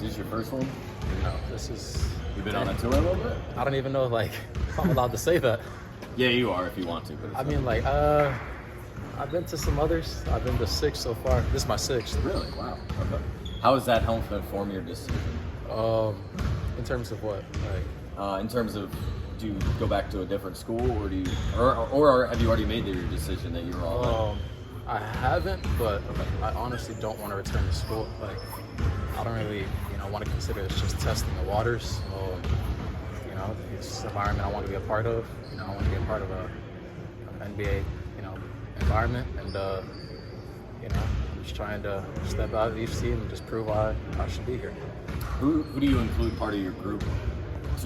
this your first one? No, this is. You've been on a tour a little bit? I don't even know, like, if I'm allowed to say that. Yeah, you are if you want to. But I mean, like, I've been to some others. I've been to 6 so far. This is my 6th. Really? Wow. Okay. How has that helped inform your decision? In terms of what? Like, in terms of, do you go back to a different school, or do you, or have you already made your decision that you're all in? I haven't, but I honestly don't want to return to school. Like, I don't really, want to consider this just testing the waters. It's an environment I want to be a part of. I want to be a part of an NBA, environment, and I'm just trying to step out of each team and just prove I should be here. Who do you include part of your group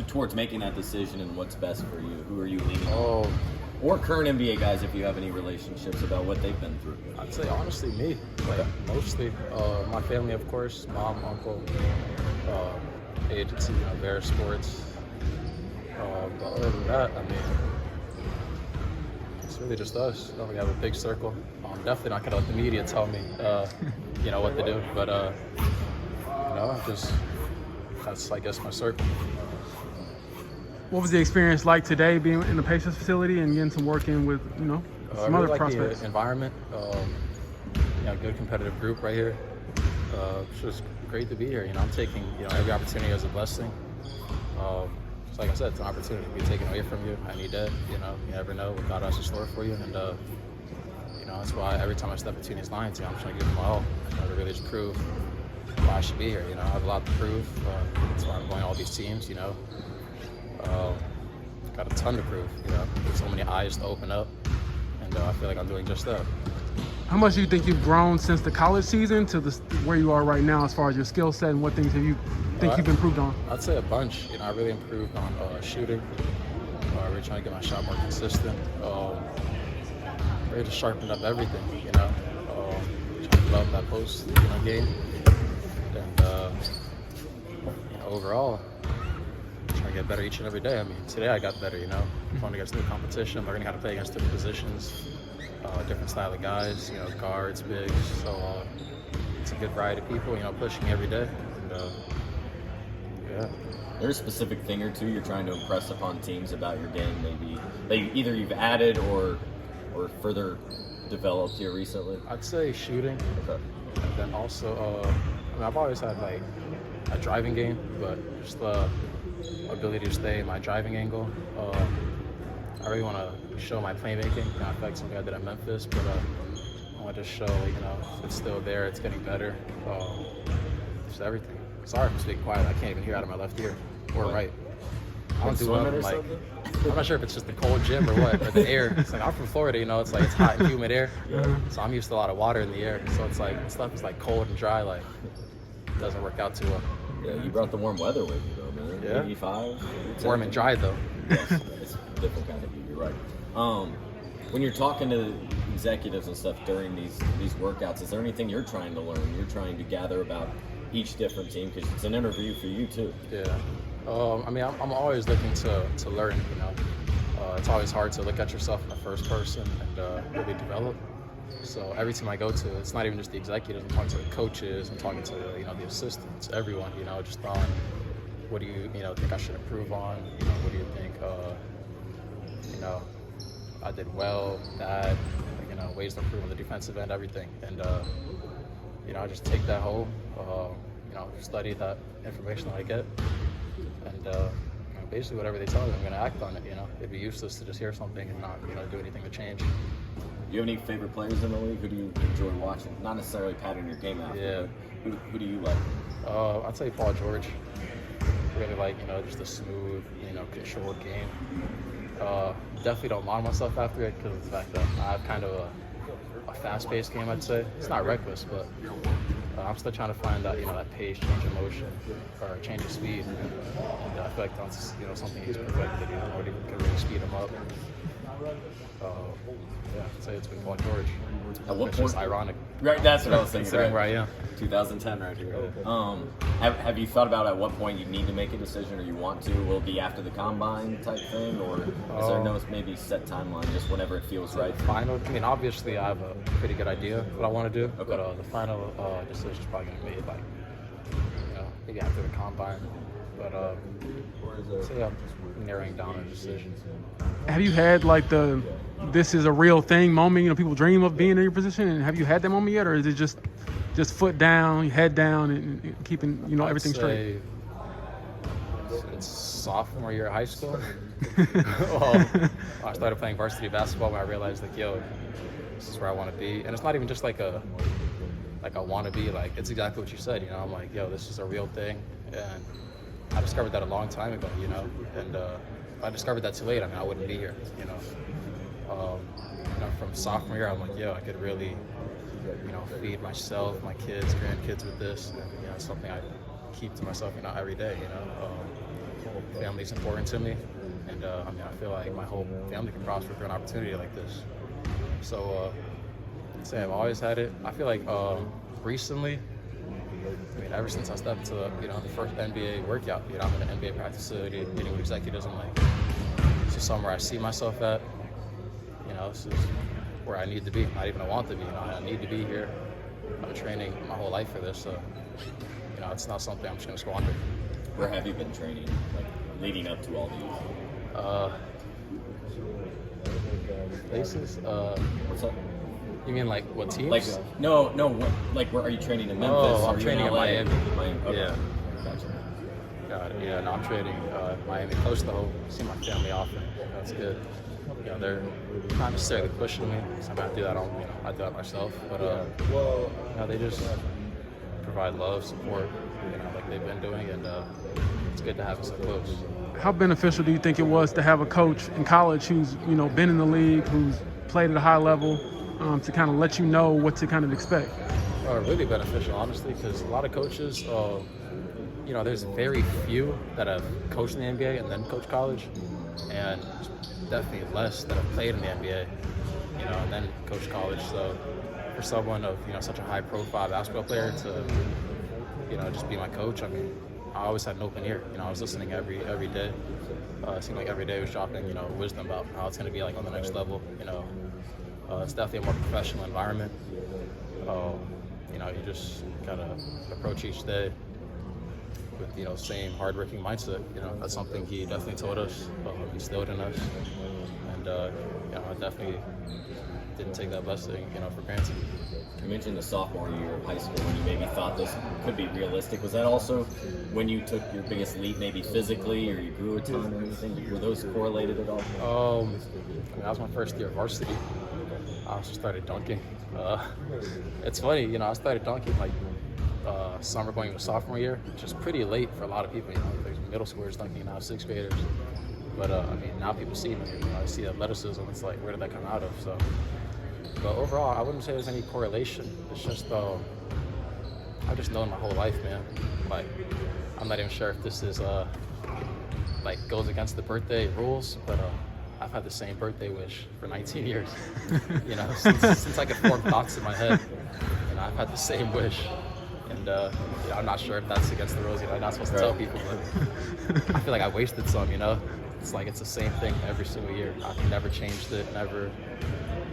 towards making that decision, and what's best for you? Who are you leaning on? Or current NBA guys, if you have any relationships about what they've been through. I'd say honestly me, mostly my family, of course, mom, uncle, agency, Bear Sports. But other than that, I mean, it's really just us. We have a big circle. I'm definitely not gonna let the media tell me, what to do. But that's I guess my circle. What was the experience like today, being in the Pacers facility and getting some work in with, some I other really prospects? The environment, good competitive group right here. It's just great to be here. I'm taking every opportunity as a blessing. So like I said, it's an opportunity to be taken away from you. I need that. You never know what God has in store for you, and that's why every time I step between these lines, I'm trying to give them my all. To really just prove why I should be here. I have a lot to prove. That's why I'm going to all these teams. Got a ton to prove. There's so many eyes to open up, and I feel like I'm doing just that. How much do you think you've grown since the college season to where you are right now, as far as your skill set, and what things have you think you've improved on? I'd say a bunch. I really improved on shooting. Really trying to get my shot more consistent. Really just sharpened up everything. Trying to develop that post game, and overall, trying to get better each and every day. I mean, today I got better. Going against new competition, learning how to play against different positions. Different style of guys, guards, bigs. So it's a good variety of people, pushing every day. And yeah. There's a specific thing or two you're trying to impress upon teams about your game, maybe that either you've added or further developed here recently? I'd say shooting. Okay. And then also, I've always had like a driving game, but just the ability to stay in my driving angle. I really want to show my playmaking. I feel like something I did at Memphis, but I want to just show, it's still there, it's getting better. Just everything. Sorry if I'm speaking quiet. I can't even hear out of my left ear or right. I don't do well. I'm not sure if it's just the cold gym or what, or the air. It's like I'm from Florida, it's like it's hot and humid air. So I'm used to a lot of water in the air. So it's like when stuff is like cold and dry, like it doesn't work out too well. Yeah, you brought the warm weather with you though, man. Yeah. 85. Warm and dry though. Yes, it's a different kind of heat. You're right. When you're talking to executives and stuff during these workouts, is there anything you're trying to learn? You're trying to gather about each different team, because it's an interview for you too. Yeah. I'm always looking to learn. It's always hard to look at yourself in the first person and really develop. So every team I go to, it's not even just the executives. I'm talking to the coaches. I'm talking to the assistants, everyone. Just on what do you think I should improve on. What do you think I did well, bad. Ways to improve on the defensive end, everything. And I just take that home. Study that information that I get, and basically whatever they tell me, I'm going to act on it. It'd be useless to just hear something and not do anything to change. Do you have any favorite players in the league? Who do you enjoy watching? Not necessarily pattern your game out. Yeah. Who do you like? I'd say Paul George. Really like just a smooth, controlled game. Definitely don't model myself after it because of the fact that I have kind of a fast-paced game. I'd say it's not reckless, but I'm still trying to find that that pace, change of motion, or change of speed. And I feel like that's something he's perfected. He can really speed him up. I'd say it's been Paul George. At what It's point? just ironic. Right, that's what I was thinking. Considering where I am. 2010 right here. Have you thought about at what point you need to make a decision, or you want to? Will it be after the combine type thing, or is there no maybe set timeline, just whenever it feels right? Final. Obviously I have a pretty good idea what I want to do, Okay. but the final decision is probably going to be made like maybe after the combine. But so yeah, I'm narrowing down a decision. Have you had like this is a real thing moment? You know, people dream of being in your position, and have you had that moment yet, or is it just foot down, head down, and keeping everything straight? It's sophomore year of high school. I started playing varsity basketball when I realized like, yo, this is where I want to be, and it's not even just like a want to be. Like it's exactly what you said. You know, I'm like, yo, this is a real thing, and I discovered that a long time ago. You know, and if I discovered that too late, I mean, I wouldn't be here. You know, from sophomore year, I'm like, yo, I could really, feed myself, my kids, grandkids with this, and it's something I keep to myself, every day. Family's important to me, and I feel like my whole family can prosper through an opportunity like this. So, I've always had it. I feel like recently, ever since I stepped to the first NBA workout, I'm in an NBA practice facility, meeting with executives. I'm like, this is somewhere I see myself at. This is where I need to be. Not even I want to be. I need to be here. I've been training my whole life for this, so it's not something I'm just gonna squander. Where have you been training, like leading up to all these? Places. What's up? You mean like what teams? Like no. What, where are you training in Memphis? Oh, I'm training in Miami. Okay. Yeah. Gotcha. Got it. Yeah. No, I'm training Miami, close to home. See my family often. That's good. They're not necessarily pushing me. So I do that I do that myself. But they just provide love, support, like they've been doing, and it's good to have us so close. How beneficial do you think it was to have a coach in college who's been in the league, who's played at a high level, to kind of let you know what to kind of expect? Really beneficial, honestly, because a lot of coaches, there's very few that have coached in the NBA and then coached college, and definitely less that have played in the NBA, and then coached college. So for someone of such a high-profile basketball player to just be my coach, I always had an open ear. I was listening every day. It seemed like every day was dropping wisdom about how it's going to be like on the next level. It's definitely a more professional environment. You just gotta approach each day with same hardworking mindset. That's something he definitely told us, instilled in us, and I definitely didn't take that blessing for granted. You mentioned the sophomore year of high school when you maybe thought this could be realistic. Was that also when you took your biggest leap, maybe physically, or you grew a ton or anything? Were those correlated at all? That was my first year of varsity. I also started dunking. It's funny, I started dunking like summer going into sophomore year, which is pretty late for a lot of people. There's middle schoolers dunking now, sixth graders. But now people see me. I see athleticism. It's like, where did that come out of? So, but overall, I wouldn't say there's any correlation. It's just I've just known my whole life, man. Like, I'm not even sure if this is goes against the birthday rules, but I've had the same birthday wish for 19 years. Since I could form thoughts in my head, I've had the same wish. And I'm not sure if that's against the rules. I'm not supposed to tell people, but I feel like I wasted some. It's like it's the same thing every single year. I've never changed it, never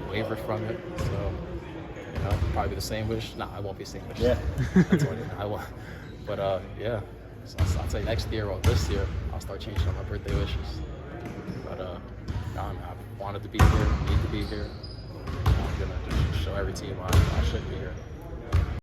wavered from it. So, probably the same wish. No, I won't be the same wish. Yeah. That's what I want. But yeah, so I'll say next year or this year, I'll start changing all my birthday wishes. But I wanted to be here, need to be here. I'm gonna just show every team why I should be here.